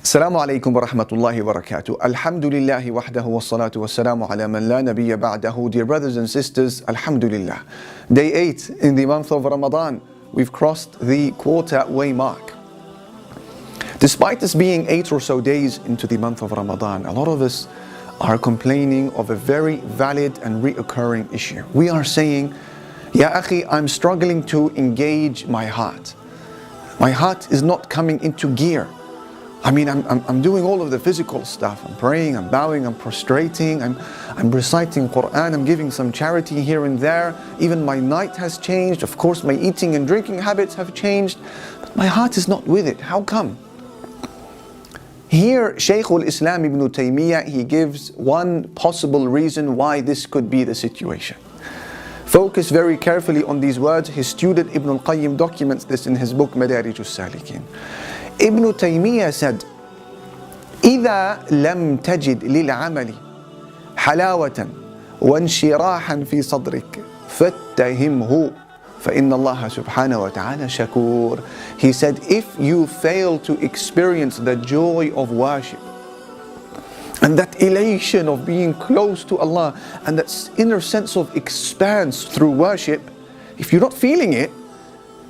Assalamu alaikum wa rahmatullahi wa barakatuh. Alhamdulillahi wahdahu wa salatu wa salamu ala man la nabiyya ba'dahu. Dear brothers and sisters, Alhamdulillah. Day 8 in the month of Ramadan. We've crossed the quarter-way mark. Despite us being 8 or so days into the month of Ramadan, a lot of us are complaining of a very valid and reoccurring issue. We are saying, Ya akhi, I'm struggling to engage my heart. My heart is not coming into gear. I mean, I'm doing all of the physical stuff. I'm praying, I'm bowing, I'm prostrating, I'm reciting Quran, I'm giving some charity here and there. Even my night has changed. Of course, my eating and drinking habits have changed. But my heart is not with it. How come? Here, Shaykh al-Islam ibn Taymiyyah, he gives one possible reason why this could be the situation. Focus very carefully on these words. His student Ibn al-Qayyim documents this in his book Madarij al-Salikin. Ibn Taymiyyah said, إذا لم تجد للعمل حلاوة وانشراحا في صدرك فاتهمه فإن الله سبحانه وتعالى شكور. He said, if you fail to experience the joy of worship and that elation of being close to Allah and that inner sense of expanse through worship, if you're not feeling it,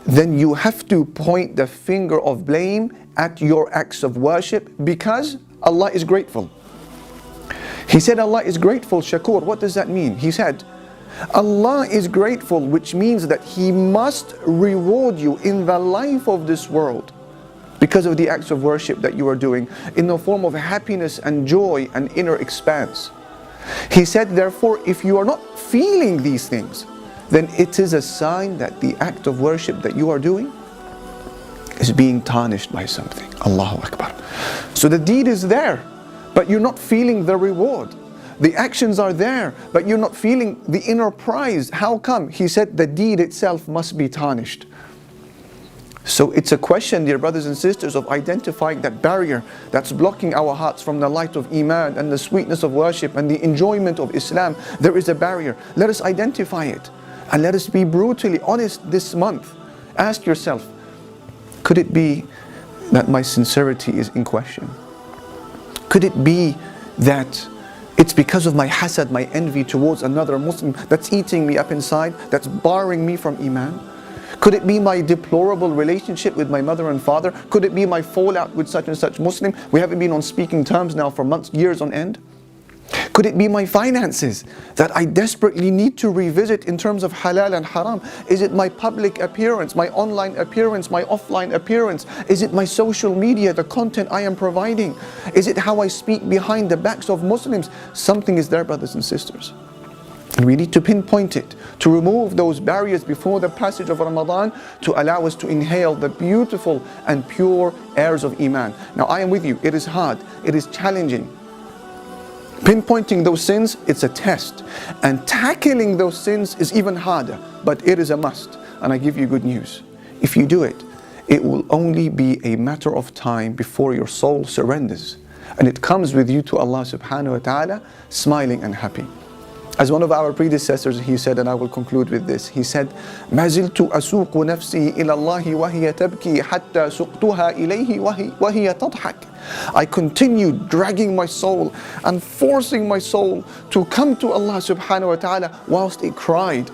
then you have to point the finger of blame at your acts of worship because Allah is grateful. He said Allah is grateful, Shakur. What does that mean? He said, Allah is grateful, which means that He must reward you in the life of this world because of the acts of worship that you are doing in the form of happiness and joy and inner expanse. He said, therefore, if you are not feeling these things, then it is a sign that the act of worship that you are doing is being tarnished by something. Allahu Akbar. So the deed is there, but you're not feeling the reward. The actions are there, but you're not feeling the inner prize. How come? He said the deed itself must be tarnished. So it's a question, dear brothers and sisters, of identifying that barrier that's blocking our hearts from the light of Iman and the sweetness of worship and the enjoyment of Islam. There is a barrier. Let us identify it. And let us be brutally honest this month. Ask yourself, could it be that my sincerity is in question? Could it be that it's because of my hasad, my envy towards another Muslim that's eating me up inside, that's barring me from Iman? Could it be my deplorable relationship with my mother and father? Could it be my fallout with such and such Muslim? We haven't been on speaking terms now for months, years on end. Could it be my finances that I desperately need to revisit in terms of halal and haram? Is it my public appearance, my online appearance, my offline appearance? Is it my social media, the content I am providing? Is it how I speak behind the backs of Muslims? Something is there, brothers and sisters. And we need to pinpoint it, to remove those barriers before the passage of Ramadan, to allow us to inhale the beautiful and pure airs of Iman. Now I am with you, it is hard, it is challenging. Pinpointing those sins, it's a test. And tackling those sins is even harder, but it is a must. And I give you good news. If you do it, it will only be a matter of time before your soul surrenders. And it comes with you to Allah subhanahu wa ta'ala, smiling and happy. As one of our predecessors, he said, and I will conclude with this, he said, ما زلت أسوق نفسي إلى الله وهي تبكي حتى سقتها إليه وهي تضحك. I continued dragging my soul and forcing my soul to come to Allah subhanahu wa ta'ala whilst it cried,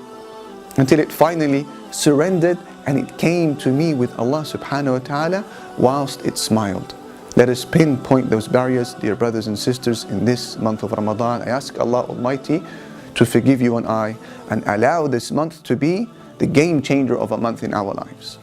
until it finally surrendered and it came to me with Allah subhanahu wa ta'ala whilst it smiled. Let us pinpoint those barriers, dear brothers and sisters, in this month of Ramadan. I ask Allah Almighty to forgive you and I, and allow this month to be the game changer of a month in our lives.